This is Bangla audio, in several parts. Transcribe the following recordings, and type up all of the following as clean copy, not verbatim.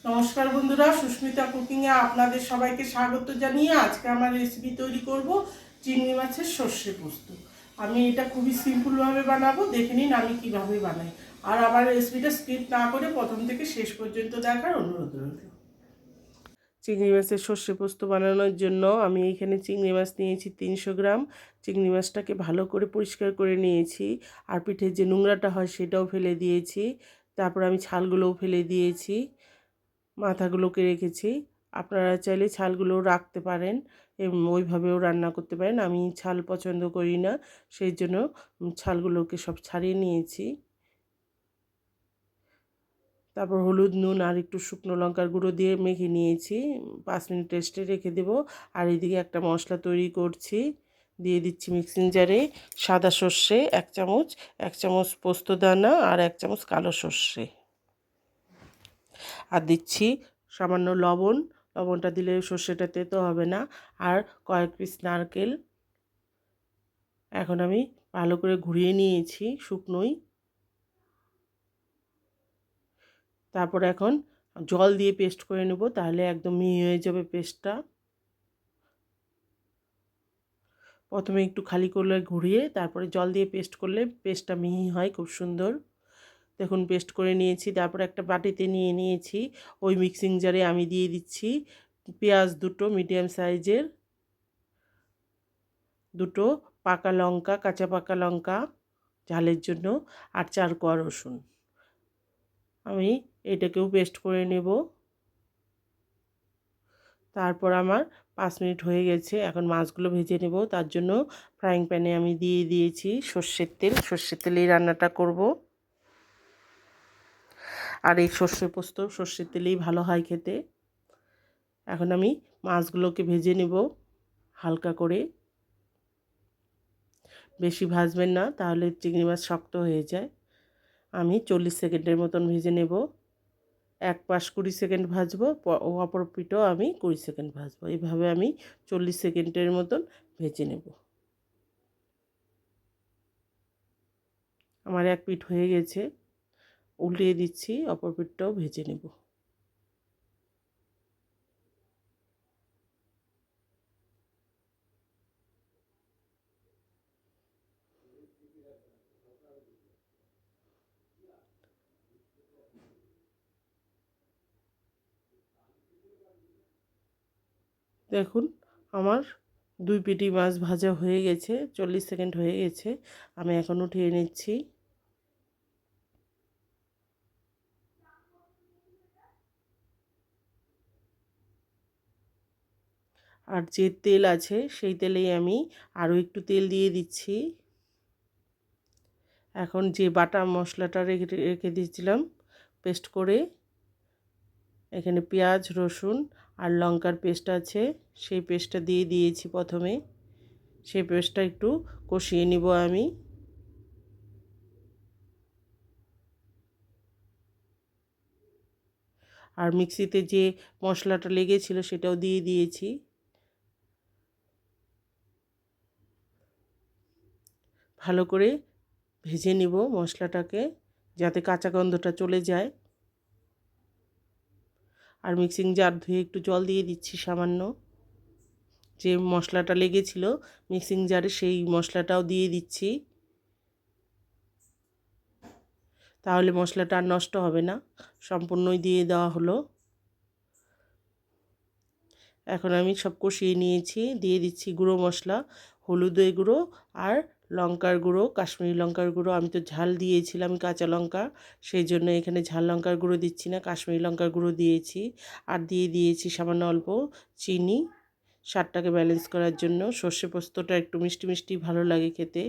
নমস্কার বন্ধুরা, সুস্মিতা কুকিংয়ে আপনাদের সবাইকে স্বাগত জানিয়ে আজকে আমার রেসিপি তৈরি করব চিংড়ি মাছের সর্ষে পোস্ত। আমি এটা খুবই সিম্পলভাবে বানাবো, দেখে নিন আমি কীভাবে বানাই। আর আমার রেসিপিটা স্কিপ না করে প্রথম থেকে শেষ পর্যন্ত দেখার অনুরোধ রইল। চিংড়ি মাছের সর্ষে পোস্ত বানানোর জন্য আমি এখানে চিংড়ি মাছ নিয়েছি 300 গ্রাম। চিংড়ি মাছটাকে ভালো করে পরিষ্কার করে নিয়েছি, আর পিঠের যে নোংরাটা হয় সেটাও ফেলে দিয়েছি। তারপর আমি ছালগুলোও ফেলে দিয়েছি, মাথাগুলোকে রেখেছি। আপনারা চাইলে ছালগুলোও রাখতে পারেন এবং ওইভাবেও রান্না করতে পারেন। আমি ছাল পছন্দ করি না, সেই জন্য ছালগুলোকে সব ছাড়িয়ে নিয়েছি। তারপর হলুদ, নুন আর একটু শুকনো লঙ্কার গুঁড়ো দিয়ে মেখে নিয়েছি। 5 মিনিট রেস্টে রেখে দেবো। আর এদিকে একটা মশলা তৈরি করছি। দিয়ে দিচ্ছি মিক্সিং জারে সাদা সর্ষে 1 চামচ, 1 চামচ পোস্তদানা আর 1 চামচ কালো সর্ষে। আর দিচ্ছি সামান্য লবণ। লবণটা দিলে সর্ষেটা তেতো হবে না। আর কয়েক পিস নারকেল। এখন আমি ভালো করে ঘুরিয়ে নিয়েছি শুকনোই। তারপর এখন জল দিয়ে পেস্ট করে নেব, তাহলে একদম মিহি হয়ে যাবে পেস্টটা। প্রথমে একটু খালি করলে ঘুরিয়ে তারপরে জল দিয়ে পেস্ট করলে পেস্টটা মিহি হয় খুব সুন্দর। দেখুন পেস্ট করে নিয়েছি। তারপর একটা বাটিতে নিয়ে নিয়েছি। ওই মিক্সিং জারে আমি দিয়ে দিচ্ছি পেঁয়াজ দুটো মিডিয়াম সাইজের, দুটো পাকা লঙ্কা, কাঁচা পাকা লঙ্কা ঝালের জন্য, আর 4 কোয়া রসুন। আমি এটাকেও পেস্ট করে নেব। তারপর আমার 5 মিনিট হয়ে গেছে। এখন মাছগুলো ভেজে নেব। তার জন্য ফ্রাইং প্যানে আমি দিয়ে দিয়েছি সর্ষের তেল। সর্ষের তেলেই রান্নাটা করব। আর এই সর্ষে পোস্ত সর্ষের তেলেই ভালো হয় খেতে। এখন আমি মাছগুলোকে ভেজে নেব হালকা করে। বেশি ভাজবেন না, তাহলে চিংড়ি মাছ শক্ত হয়ে যায়। আমি 40 সেকেন্ডের মতন ভেজে নেব। এক পাশ 20 সেকেন্ড ভাজবো, অপর পিঠও আমি 20 সেকেন্ড ভাজবো। এইভাবে আমি 40 সেকেন্ডের মতন ভেজে নেব। আমার এক পিঠ হয়ে গেছে, উল্টিয়ে দিচ্ছি, অপর পিঠটাও ভেজে নেব। দেখুন আমার 2 পিঠই মাছ ভাজা হয়ে গেছে, 40 সেকেন্ড হয়ে গেছে। আমি এখন উঠিয়ে নিচ্ছি। আর যে তেল আছে সেই তেলেই আমি আরও একটু তেল দিয়ে দিচ্ছি। এখন যে বাটা মশলাটা রেখে রেখে দিয়েছিলাম পেস্ট করে, এখানে পেঁয়াজ, রসুন আর লঙ্কার পেস্ট আছে, সেই পেস্টটা দিয়ে দিয়েছি প্রথমে। সেই পেস্টটা একটু কষিয়ে নিব আমি। আর মিক্সিতে যে মশলাটা লেগেছিল সেটাও দিয়ে দিয়েছি। ভালো করে ভেজে নিব মশলাটাকে, যাতে কাঁচা গন্ধটা চলে যায়। আর মিক্সিং জার ধুয়ে একটু জল দিয়ে দিচ্ছি সামান্য। যে মশলাটা লেগেছিল মিক্সিং জারে সেই মশলাটাও দিয়ে দিচ্ছি, তাহলে মশলাটা আর নষ্ট হবে না। সম্পূর্ণই দিয়ে দেওয়া হলো। এখন আমি সব কষিয়ে নিয়েছি। দিয়ে দিচ্ছি গুঁড়ো মশলা, হলুদের গুঁড়ো আর লঙ্কার গুঁড়ো, কাশ্মীরি লঙ্কার গুঁড়ো। আমি তো ঝাল দিয়েছিলাম কাঁচা লঙ্কা, সেই জন্য এখানে ঝাল লঙ্কার গুঁড়ো দিচ্ছি না, কাশ্মীরি লঙ্কার গুঁড়ো দিয়েছি। আর দিয়ে দিয়েছি সামান্য অল্প চিনি, স্বাদটাকে ব্যালেন্স করার জন্য। সর্ষে পোস্তটা একটু মিষ্টি মিষ্টি ভালো লাগে খেতে,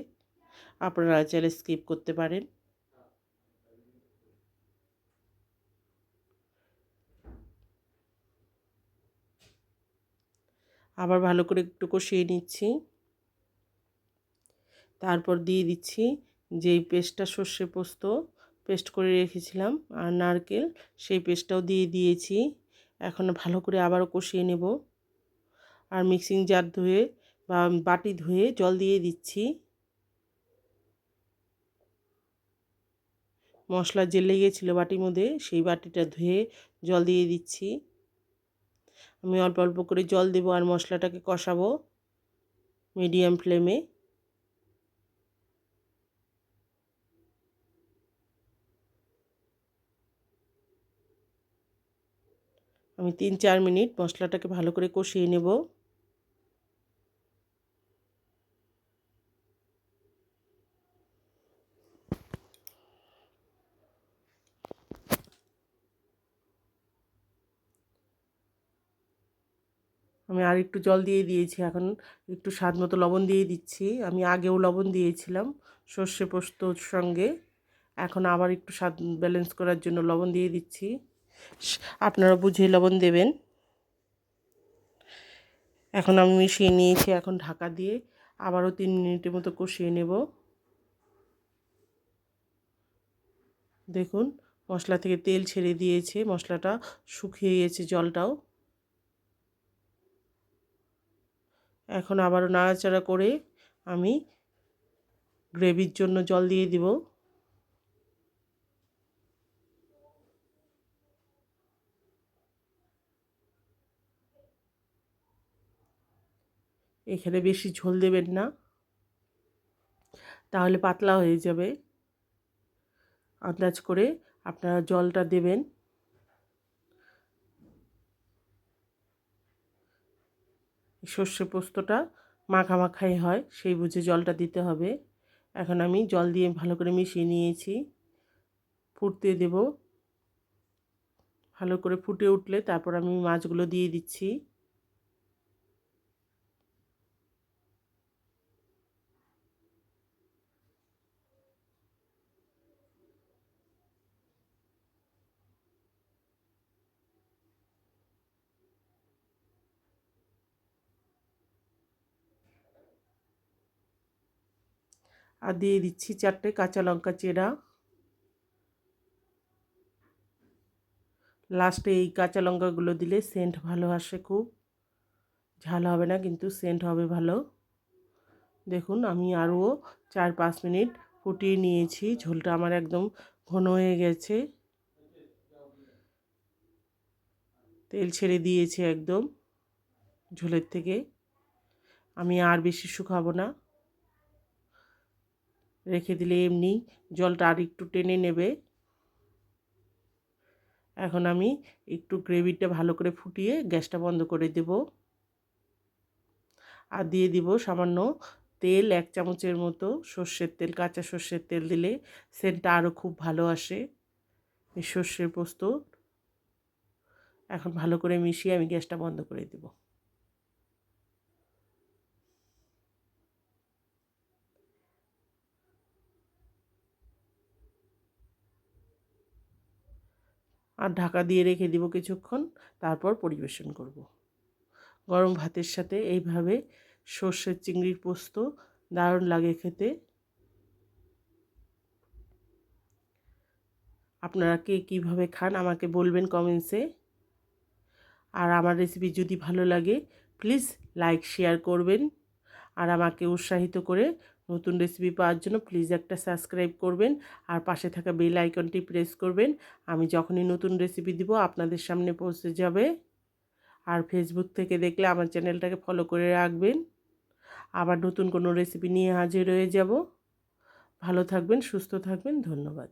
আপনারা চাইলে স্কিপ করতে পারেন। আবার ভালো করে একটু কষিয়ে নিচ্ছি। তারপর দিয়ে দিচ্ছি যেই পেস্টটা সর্ষে পোস্ত পেস্ট করে রেখেছিলাম আর নারকেল, সেই পেস্টটাও দিয়ে দিয়েছি। এখন ভালো করে আবারও কষিয়ে নেব। আর মিক্সিং জার ধুয়ে বা বাটি ধুয়ে জল দিয়ে দিচ্ছি। মশলা জেলে গিয়েছিলো বাটির মধ্যে, সেই বাটিটা ধুয়ে জল দিয়ে দিচ্ছি। আমি অল্প অল্প করে জল দেবো আর মশলাটাকে কষাবো মিডিয়াম ফ্লেমে। আমি 3-4 মিনিট মশলাটাকে ভালো করে কষিয়ে নেব। আমি আর একটু জল দিয়ে দিয়েছি, এখন একটু স্বাদ মতো লবণ দিয়ে দিচ্ছি। আমি আগেও লবণ দিয়েছিলাম সর্ষে পোস্তর সঙ্গে, এখন আবার একটু স্বাদ ব্যালেন্স করার জন্য লবণ দিয়ে দিচ্ছি। আপনারা বুঝে লবণ দেবেন। এখন আমি মিশিয়ে নিয়েছি, এখন ঢাকা দিয়ে আবারও 3 মিনিটের মতো কষিয়ে নেব। দেখুন মশলা থেকে তেল ছেড়ে দিয়েছে, মশলাটা শুকিয়ে গেছে জলটাও। এখন আবারও নাড়াচাড়া করে আমি গ্রেভির জন্য জল দিয়ে দিব। এখানে বেশি ঝোল দেবেন না, তাহলে পাতলা হয়ে যাবে। আন্দাজ করে আপনারা জলটা দেবেন। সর্ষে পোস্তটা মাখামাখাই হয়, সেই বুঝে জলটা দিতে হবে। এখন আমি জল দিয়ে ভালো করে মিশিয়ে নিয়েছি, ফুটতে দেব। ভালো করে ফুটে উঠলে তারপর আমি মাছগুলো দিয়ে দিচ্ছি। আর দিয়ে দিচ্ছি 4টে কাঁচা লঙ্কা চেরা। লাস্টে এই কাঁচা লঙ্কাগুলো দিলে সেন্ট ভালো আসে, খুব ঝাল হবে না কিন্তু সেন্ট হবে ভালো। দেখুন আমি আরও 4-5 মিনিট ফুটিয়ে নিয়েছি, ঝোলটা আমার একদম ঘন হয়ে গেছে, তেল ছেড়ে দিয়েছে একদম ঝোলের থেকে। আমি আর বেশি শুকাবো না, রেখে দিলে এমনি জলটা আর একটু টেনে নেবে। এখন আমি একটু গ্রেভিটা ভালো করে ফুটিয়ে গ্যাসটা বন্ধ করে দেব। আর দিয়ে দিব সামান্য তেল, 1 চামচের মতো সর্ষের তেল। কাঁচা সর্ষের তেল দিলে সেন্টটা আরও খুব ভালো আসে এই সর্ষের পোস্ত। এখন ভালো করে মিশিয়ে আমি গ্যাসটা বন্ধ করে দেব। আর ঢাকা দিয়ে রেখে দিব কিছুক্ষণ, তারপর পরিবেশন করব। গরম ভাতের সাথে এইভাবে সর্ষের চিংড়ির পোস্ত দারুণ লাগে খেতে। আপনারা কে কীভাবে খান আমাকে বলবেন কমেন্টসে। আর আমার রেসিপি যদি ভালো লাগে প্লিজ লাইক শেয়ার করবেন। আর আমাকে উৎসাহিত করে নতুন রেসিপি পাওয়ার জন্য প্লিজ একটা সাবস্ক্রাইব করবেন আর পাশে থাকা বেল আইকনটি প্রেস করবেন। আমি যখনই নতুন রেসিপি দিব আপনাদের সামনে পৌঁছে যাবে। আর ফেসবুক থেকে দেখলে আমার চ্যানেলটাকে ফলো করে রাখবেন। আবার নতুন কোনো রেসিপি নিয়ে হাজির হয়ে যাব। ভালো থাকবেন, সুস্থ থাকবেন, ধন্যবাদ।